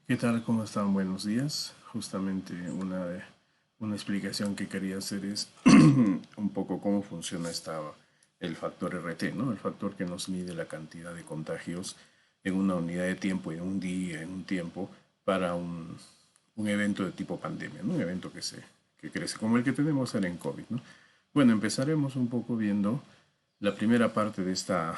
¿Qué tal? ¿Cómo están? Buenos días. Justamente una explicación que quería hacer es un poco cómo funciona el factor RT, ¿no? El factor que nos mide la cantidad de contagios en una unidad de tiempo, en un día, en un tiempo, para un evento de tipo pandemia, ¿no? Un evento que crece, como el que tenemos ahora en COVID, ¿no? Bueno, empezaremos un poco viendo la primera parte de esta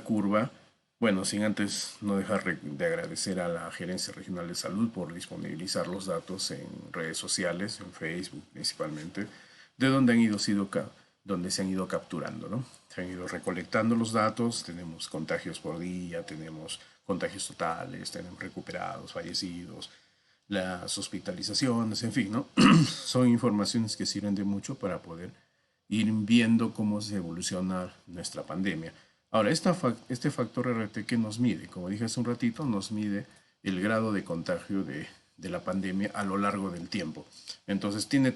curva. Bueno, sin antes no dejar de agradecer a la Gerencia Regional de Salud por disponibilizar los datos en redes sociales, en Facebook principalmente, de donde donde se han ido capturando, ¿no? Se han ido recolectando los datos, tenemos contagios por día, tenemos contagios totales, tenemos recuperados, fallecidos, las hospitalizaciones, en fin, ¿no? Son informaciones que sirven de mucho para poder ir viendo cómo se evoluciona nuestra pandemia. Ahora, este factor RT que nos mide, como dije hace un ratito, nos mide el grado de contagio de la pandemia a lo largo del tiempo. Entonces tiene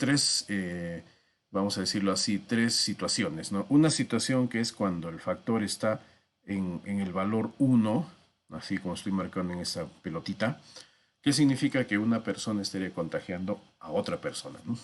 vamos a decirlo así, tres situaciones, ¿no? Una situación que es cuando el factor está en el valor uno, así como estoy marcando en esa pelotita, que significa que una persona estaría contagiando a otra persona, ¿no?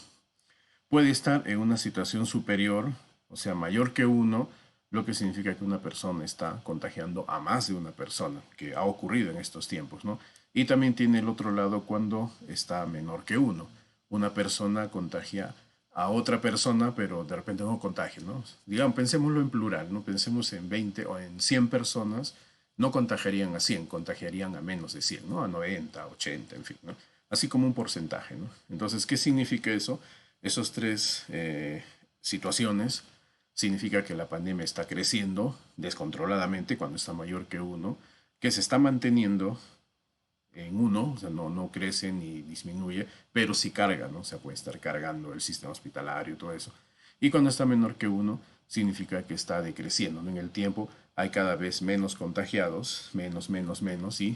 Puede estar en una situación superior, o sea, mayor que uno, lo que significa que una persona está contagiando a más de una persona, que ha ocurrido en estos tiempos, ¿no? Y también tiene el otro lado cuando está menor que uno. Una persona contagia a otra persona, pero de repente no contagia, ¿no? Digamos, pensémoslo en plural, ¿no? Pensemos en 20 o en 100 personas, no contagiarían a 100, contagiarían a menos de 100, ¿no? A 90, 80, en fin, ¿no? Así como un porcentaje, ¿no? Entonces, ¿qué significa eso? Esos tres situaciones significa que la pandemia está creciendo descontroladamente cuando está mayor que uno, que se está manteniendo en uno, o sea, no crece ni disminuye, pero sí carga, ¿no? O sea, puede estar cargando el sistema hospitalario y todo eso. Y cuando está menor que uno, significa que está decreciendo, ¿no? En el tiempo hay cada vez menos contagiados, menos, y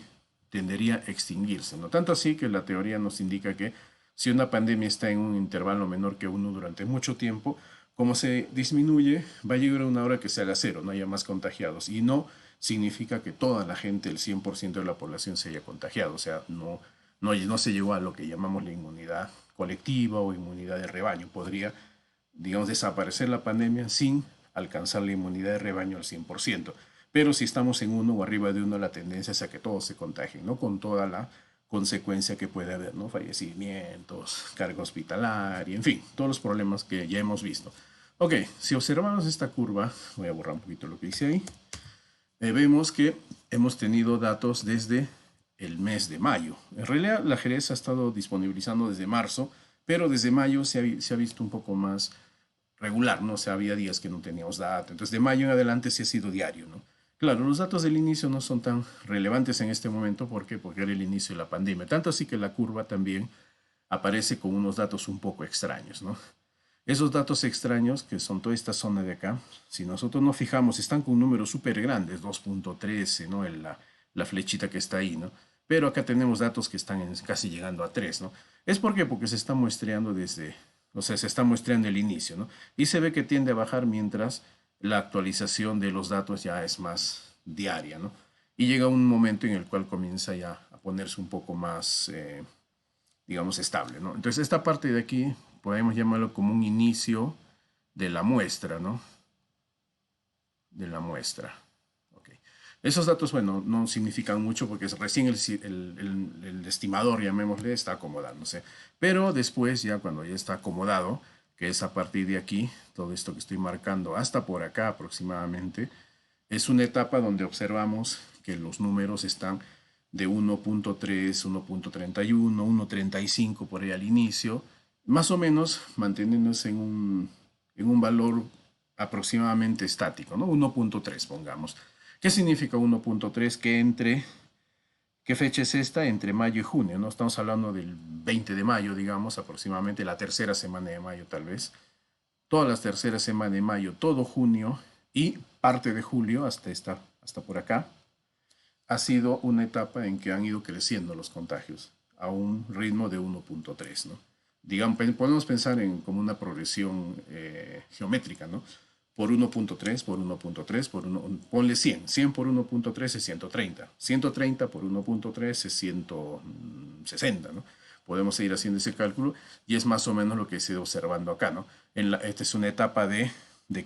tendería a extinguirse, ¿no? Tanto así que la teoría nos indica que si una pandemia está en un intervalo menor que uno durante mucho tiempo, como se disminuye, va a llegar una hora que se haga cero, no haya más contagiados. Y no significa que toda la gente, el 100% de la población se haya contagiado. O sea, no se llegó a lo que llamamos la inmunidad colectiva o inmunidad de rebaño. Podría, digamos, desaparecer la pandemia sin alcanzar la inmunidad de rebaño al 100%. Pero si estamos en uno o arriba de uno, la tendencia es a que todos se contagien, ¿no? Con toda la consecuencia que puede haber, ¿no? Fallecimientos, carga hospitalaria, en fin, todos los problemas que ya hemos visto. Ok, si observamos esta curva, voy a borrar un poquito lo que hice ahí, vemos que hemos tenido datos desde el mes de mayo. En realidad la Jerez ha estado disponibilizando desde marzo, pero desde mayo se ha visto un poco más regular, ¿no? O sea, había días que no teníamos datos. Entonces, de mayo en adelante sí ha sido diario, ¿no? Claro, los datos del inicio no son tan relevantes en este momento. ¿Por qué? Porque era el inicio de la pandemia. Tanto así que la curva también aparece con unos datos un poco extraños, ¿no? Esos datos extraños, que son toda esta zona de acá, si nosotros nos fijamos, están con números súper grandes, 2.13, ¿no? La flechita que está ahí, ¿no? Pero acá tenemos datos que están casi llegando a 3, ¿no? ¿Es por qué? Porque se está muestreando o sea, se está muestreando el inicio, ¿no? Y se ve que tiende a bajar mientras la actualización de los datos ya es más diaria, ¿no? Y llega un momento en el cual comienza ya a ponerse un poco más, digamos, estable, ¿no? Entonces, esta parte de aquí podemos llamarlo como un inicio de la muestra, ¿no? De la muestra. Okay. Esos datos, bueno, no significan mucho porque recién el estimador, llamémosle, está acomodándose. Pero después, ya cuando ya está acomodado, que es a partir de aquí, todo esto que estoy marcando hasta por acá aproximadamente, es una etapa donde observamos que los números están de 1.3, 1.31, 1.35 por ahí al inicio, más o menos manteniéndose en un valor aproximadamente estático, ¿no? 1.3 pongamos. ¿Qué significa 1.3? ¿Qué fecha es esta? Entre mayo y junio, ¿no? Estamos hablando del 20 de mayo, digamos, aproximadamente la tercera semana de mayo tal vez. Todas las terceras semanas de mayo, todo junio y parte de julio hasta por acá, ha sido una etapa en que han ido creciendo los contagios a un ritmo de 1.3, ¿no? Digamos, podemos pensar en como una progresión geométrica, ¿no? por 1.3, por 1.3, por 1, ponle 100. 100 por 1.3 es 130. 130 por 1.3 es 160, ¿no? Podemos seguir haciendo ese cálculo y es más o menos lo que se está observando acá, ¿no? Esta es una etapa de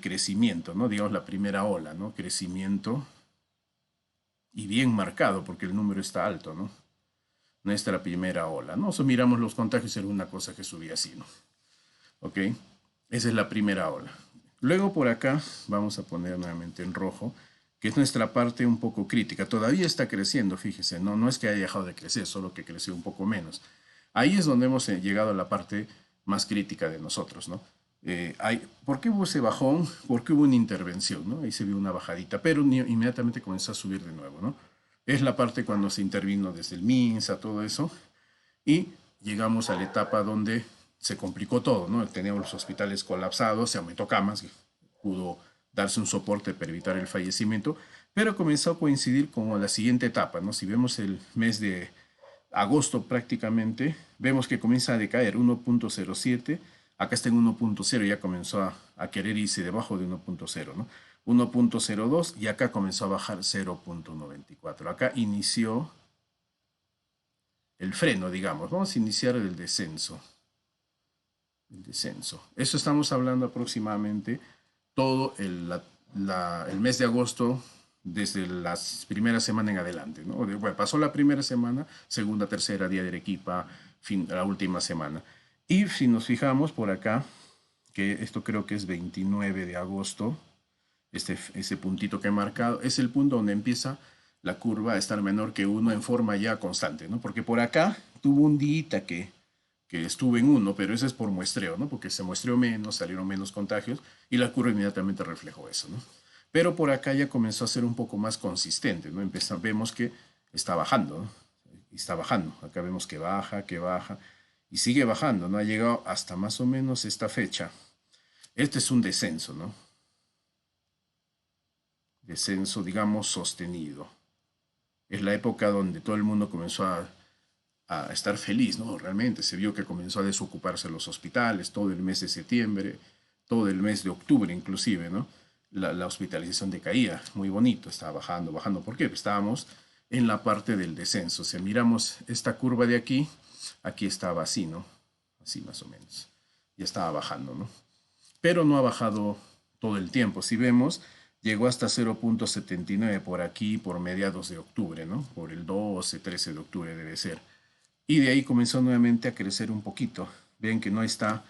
crecimiento, ¿no? Digamos la primera ola, ¿no? Crecimiento y bien marcado porque el número está alto, ¿no? Nuestra primera ola, ¿no? O miramos los contagios, era una cosa que subía así, ¿no? ¿Ok? Esa es la primera ola. Luego por acá vamos a poner nuevamente en rojo, que es nuestra parte un poco crítica. Todavía está creciendo, fíjese, no es que haya dejado de crecer, solo que creció un poco menos. Ahí es donde hemos llegado a la parte más crítica de nosotros, ¿no? ¿Por qué hubo ese bajón? Porque hubo una intervención, ¿no? Ahí se vio una bajadita, pero inmediatamente comenzó a subir de nuevo, ¿no? Es la parte cuando se intervino desde el MINSA, todo eso, y llegamos a la etapa donde se complicó todo, ¿no? Teníamos los hospitales colapsados, se aumentó camas, pudo darse un soporte para evitar el fallecimiento, pero comenzó a coincidir con la siguiente etapa, ¿no? Si vemos el mes de agosto prácticamente, vemos que comienza a decaer 1.07, acá está en 1.0, ya comenzó a querer irse debajo de 1.0, ¿no? 1.02 y acá comenzó a bajar 0.94. Acá inició el freno, digamos. Vamos a iniciar el descenso. El descenso. Eso estamos hablando aproximadamente todo el mes de agosto, desde la primera semana en adelante, ¿no? Bueno, pasó la primera semana, segunda, tercera, día de Arequipa, la última semana. Y si nos fijamos por acá, que esto creo que es 29 de agosto, ese puntito que he marcado, es el punto donde empieza la curva a estar menor que 1 en forma ya constante, ¿no? Porque por acá tuvo un día que estuvo en 1, pero eso es por muestreo, ¿no? Porque se muestreó menos, salieron menos contagios y la curva inmediatamente reflejó eso, ¿no? Pero por acá ya comenzó a ser un poco más consistente, ¿no? Vemos que está bajando, ¿no? Está bajando. Acá vemos que baja y sigue bajando, ¿no? Ha llegado hasta más o menos esta fecha. Este es un descenso, ¿no? Descenso, digamos, sostenido. Es la época donde todo el mundo comenzó a estar feliz, ¿no? Realmente se vio que comenzó a desocuparse los hospitales todo el mes de septiembre, todo el mes de octubre inclusive, ¿no? La hospitalización decaía, muy bonito, estaba bajando, bajando. ¿Por qué? Pues estábamos en la parte del descenso. Si miramos esta curva de aquí, aquí estaba así, ¿no? Así más o menos. Ya estaba bajando, ¿no? Pero no ha bajado todo el tiempo. Si vemos, llegó hasta 0.79 por aquí, por mediados de octubre, ¿no? Por el 12, 13 de octubre debe ser. Y de ahí comenzó nuevamente a crecer un poquito. Ven que no está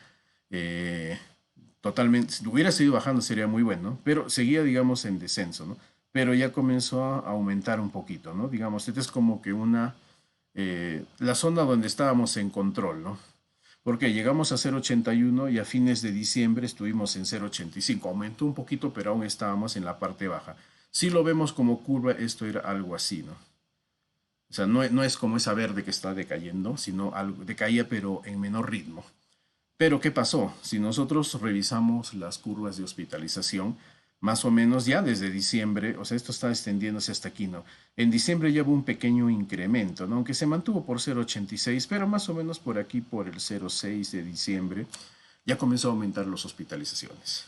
totalmente, si hubiera seguido bajando sería muy bueno, ¿no? Pero seguía, digamos, en descenso, ¿no? Pero ya comenzó a aumentar un poquito, ¿no? Digamos, esta es como que la zona donde estábamos en control, ¿no? Porque llegamos a 0.81 y a fines de diciembre estuvimos en 0.85. Aumentó un poquito, pero aún estábamos en la parte baja. Si lo vemos como curva, esto era algo así, ¿no? O sea, no es como esa verde que está decayendo, sino algo decaía, pero en menor ritmo. Pero ¿qué pasó? Si nosotros revisamos las curvas de hospitalización, más o menos ya desde diciembre, o sea, esto está extendiéndose hasta aquí, ¿no? En diciembre ya hubo un pequeño incremento, ¿no? Aunque se mantuvo por 0.86, pero más o menos por aquí, por el 0.6 de diciembre, ya comenzó a aumentar las hospitalizaciones.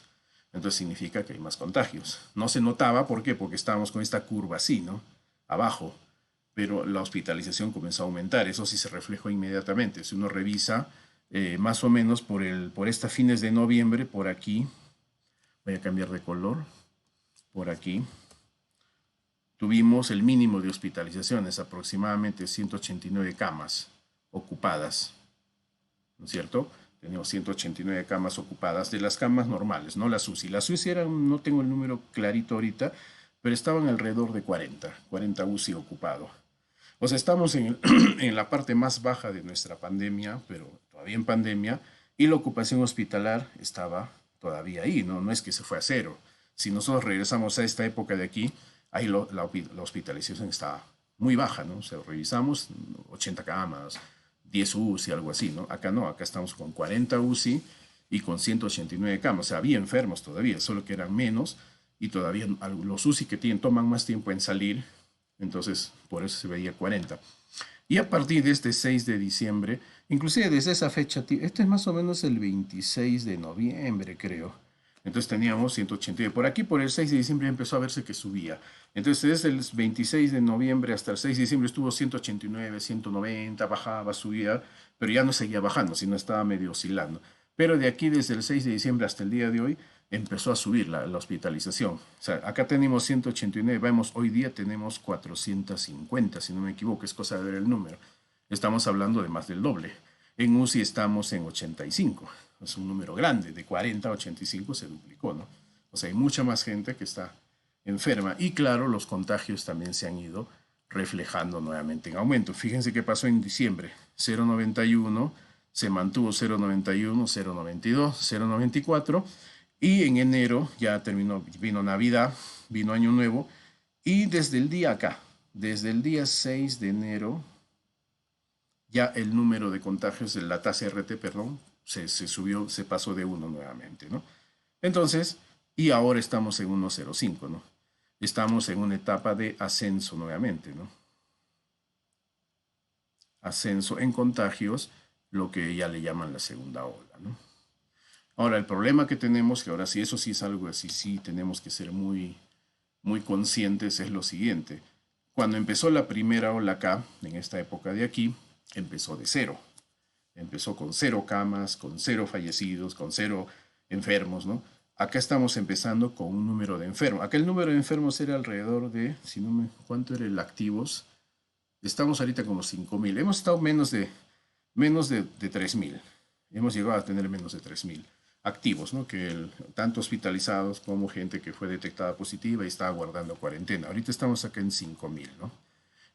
Entonces significa que hay más contagios. No se notaba, ¿por qué? Porque estábamos con esta curva así, ¿no? Abajo, pero la hospitalización comenzó a aumentar. Eso sí se reflejó inmediatamente. Si uno revisa más o menos por estas fines de noviembre, por aquí, voy a cambiar de color, por aquí, tuvimos el mínimo de hospitalizaciones, aproximadamente 189 camas ocupadas, ¿no es cierto? Teníamos 189 camas ocupadas, de las camas normales, no las UCI. Las UCI eran, no tengo el número clarito ahorita, pero estaban alrededor de 40 UCI ocupado. O sea, estamos en la parte más baja de nuestra pandemia, pero todavía en pandemia, y la ocupación hospitalar estaba todavía ahí, ¿no? No es que se fue a cero. Si nosotros regresamos a esta época de aquí, ahí la hospitalización está muy baja, ¿no? O sea, revisamos 80 camas, 10 UCI, algo así, ¿no? Acá no, acá estamos con 40 UCI y con 189 camas. O sea, había enfermos todavía, solo que eran menos y todavía los UCI que toman más tiempo en salir, entonces por eso se veía 40. Y a partir de este 6 de diciembre, inclusive desde esa fecha, este es más o menos el 26 de noviembre, creo. Entonces teníamos 189. Por aquí, por el 6 de diciembre, empezó a verse que subía. Entonces, desde el 26 de noviembre hasta el 6 de diciembre estuvo 189, 190, bajaba, subía, pero ya no seguía bajando, sino estaba medio oscilando. Pero de aquí, desde el 6 de diciembre hasta el día de hoy, empezó a subir la hospitalización. O sea, acá tenemos 189, vemos, hoy día tenemos 450, si no me equivoco, es cosa de ver el número. Estamos hablando de más del doble. En UCI estamos en 85, es un número grande, de 40 a 85 se duplicó, ¿no? O sea, hay mucha más gente que está enferma y claro, los contagios también se han ido reflejando nuevamente en aumento. Fíjense qué pasó en diciembre, 0,91, se mantuvo 0,91, 0,92, 0,94 y en enero ya terminó, vino Navidad, vino Año Nuevo y desde el día acá, desde el día 6 de enero, ya el número de contagios, la tasa RT, perdón, se subió, se pasó de 1 nuevamente, ¿no? Entonces, y ahora estamos en 1,05, ¿no? Estamos en una etapa de ascenso nuevamente, ¿no? Ascenso en contagios, lo que ya le llaman la segunda ola, ¿no? Ahora, el problema que tenemos, que ahora sí, eso sí es algo así, sí tenemos que ser muy conscientes, es lo siguiente. Cuando empezó la primera ola acá, en esta época de aquí, empezó de cero. Empezó con 0 camas, con 0 fallecidos, con 0 enfermos, ¿no? Acá estamos empezando con un número de enfermos. Acá el número de enfermos era alrededor de, si no me, ¿cuánto era el activos? Estamos ahorita como 5.000. Hemos estado menos de 3.000. Hemos llegado a tener menos de 3.000 activos, ¿no? Tanto hospitalizados como gente que fue detectada positiva y estaba guardando cuarentena. Ahorita estamos acá en 5.000, ¿no?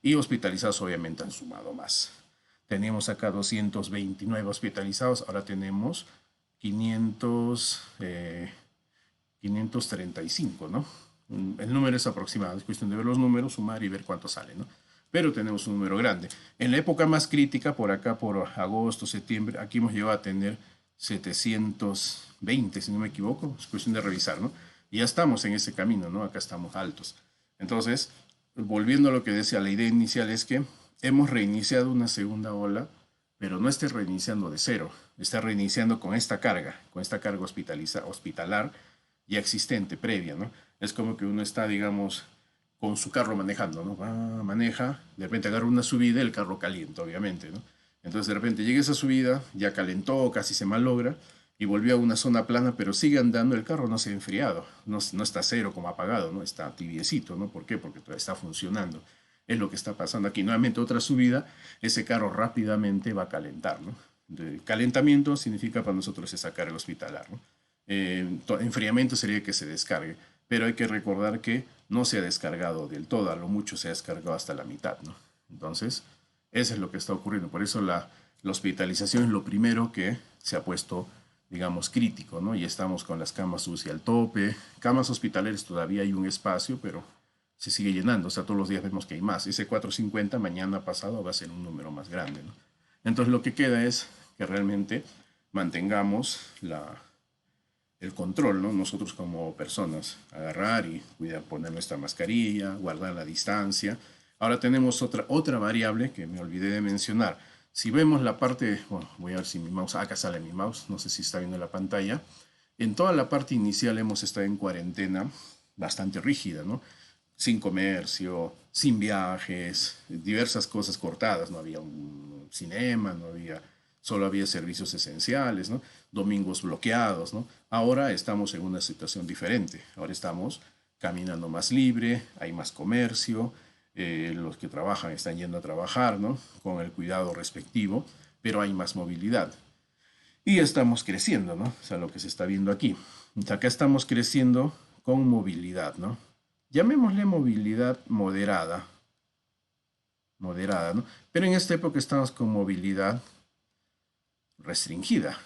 Y hospitalizados obviamente han sumado más. Teníamos acá 229 hospitalizados, ahora tenemos 535, ¿no? El número es aproximado, es cuestión de ver los números, sumar y ver cuánto sale, ¿no? Pero tenemos un número grande. En la época más crítica, por acá, por agosto, septiembre, aquí hemos llegado a tener 720, si no me equivoco, es cuestión de revisar, ¿no? Y ya estamos en ese camino, ¿no? Acá estamos altos. Entonces, volviendo a lo que decía, la idea inicial es que hemos reiniciado una segunda ola, pero no esté reiniciando de cero, está reiniciando con esta carga hospitalar ya existente, previa, ¿no? Es como que uno está, digamos, con su carro manejando, ¿no? Maneja, de repente agarra una subida, el carro calienta, obviamente, ¿no? Entonces de repente llega esa subida, ya calentó, casi se malogra, y volvió a una zona plana, pero sigue andando, el carro no se ha enfriado, no está cero como apagado, ¿no? Está tibiecito, ¿no? ¿Por qué? Porque todavía está funcionando. Es lo que está pasando aquí. Nuevamente otra subida, ese carro rápidamente va a calentar, ¿no? Calentamiento significa para nosotros esa carga hospitalar, ¿no? Enfriamiento sería que se descargue, pero hay que recordar que no se ha descargado del todo, a lo mucho se ha descargado hasta la mitad, ¿no? Entonces, eso es lo que está ocurriendo. Por eso la hospitalización es lo primero que se ha puesto, digamos, crítico, ¿no? Y estamos con las camas UCI al tope. Camas hospitalarias todavía hay un espacio, pero se sigue llenando. O sea, todos los días vemos que hay más. Ese 450 mañana pasado va a ser un número más grande, ¿no? Entonces, lo que queda es que realmente mantengamos el control, ¿no? Nosotros como personas, agarrar y cuidar, poner nuestra mascarilla, guardar la distancia. Ahora tenemos otra variable que me olvidé de mencionar. Si vemos la parte, bueno, voy a ver si mi mouse, acá sale mi mouse, no sé si está viendo la pantalla. En toda la parte inicial hemos estado en cuarentena bastante rígida, ¿no? Sin comercio, sin viajes, diversas cosas cortadas, no había un cinema, solo había servicios esenciales, ¿no? Domingos bloqueados, ¿no? Ahora estamos en una situación diferente, ahora estamos caminando más libre, hay más comercio, los que trabajan están yendo a trabajar, ¿no? Con el cuidado respectivo, pero hay más movilidad. Y estamos creciendo, ¿no? O sea, lo que se está viendo aquí. Acá estamos creciendo con movilidad, ¿no? Llamémosle movilidad moderada, ¿no? Pero en esta época estamos con movilidad restringida.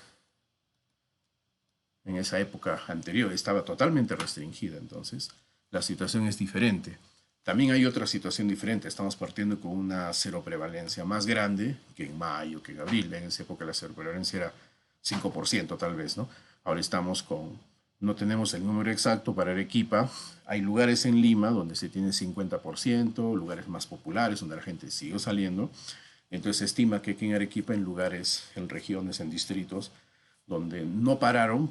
En esa época anterior estaba totalmente restringida, entonces la situación es diferente. También hay otra situación diferente, estamos partiendo con una cero prevalencia más grande que en mayo, que en abril. En esa época la cero prevalencia era 5% tal vez, ¿no? Ahora estamos no tenemos el número exacto para Arequipa. Hay lugares en Lima donde se tiene 50%, lugares más populares donde la gente sigue saliendo. Entonces se estima que aquí en Arequipa, en lugares, en regiones, en distritos, donde no pararon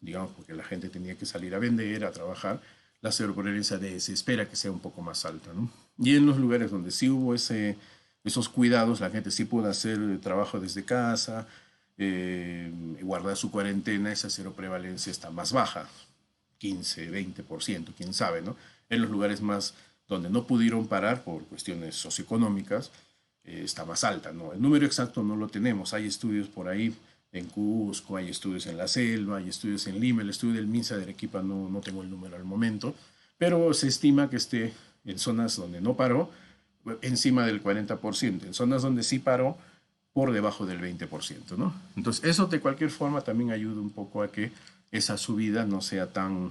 digamos, porque la gente tenía que salir a vender, a trabajar, la seroprevalencia se espera que sea un poco más alta, ¿no? Y en los lugares donde sí hubo esos cuidados, la gente sí pudo hacer trabajo desde casa, guardar su cuarentena, esa seroprevalencia está más baja, 15, 20%, quién sabe, ¿no? En los lugares más donde no pudieron parar por cuestiones socioeconómicas, está más alta, ¿no? El número exacto no lo tenemos, hay estudios por ahí en Cusco, hay estudios en la selva, hay estudios en Lima, el estudio del MINSA de Arequipa no tengo el número al momento, pero se estima que esté en zonas donde no paró, encima del 40%, en zonas donde sí paró, por debajo del 20%, ¿no? Entonces, eso de cualquier forma también ayuda un poco a que esa subida no sea tan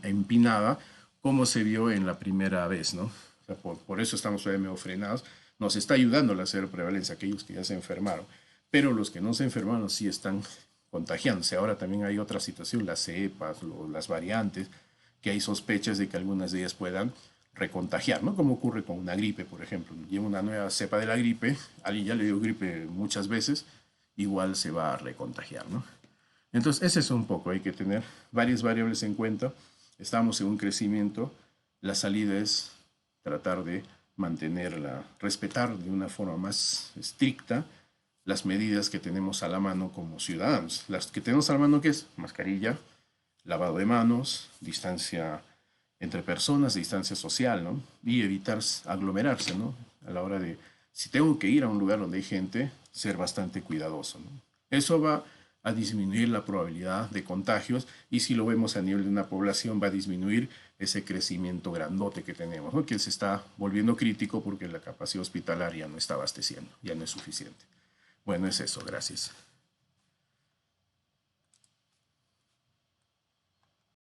empinada como se vio en la primera vez, ¿no? O sea, por eso estamos todavía medio frenados. Nos está ayudando la cero prevalencia, aquellos que ya se enfermaron, pero los que no se enfermaron sí están contagiándose. Ahora también hay otra situación, las cepas, las variantes, que hay sospechas de que algunas de ellas puedan recontagiar, ¿no? Como ocurre con una gripe, por ejemplo. Lleva una nueva cepa de la gripe, alguien ya le dio gripe muchas veces, igual se va a recontagiar, ¿no? Entonces, ese es un poco, hay que tener varias variables en cuenta. Estamos en un crecimiento, la salida es tratar de mantenerla, respetar de una forma más estricta las medidas que tenemos a la mano como ciudadanos. Las que tenemos a la mano, ¿qué es? Mascarilla, lavado de manos, distancia entre personas, distancia social, ¿no? Y evitar aglomerarse, ¿no? A la hora de, si tengo que ir a un lugar donde hay gente, ser bastante cuidadoso, ¿no? Eso va a disminuir la probabilidad de contagios y si lo vemos a nivel de una población va a disminuir ese crecimiento grandote que tenemos, ¿no? Que se está volviendo crítico porque la capacidad hospitalaria no está abasteciendo, ya no es suficiente. Bueno, es eso, gracias.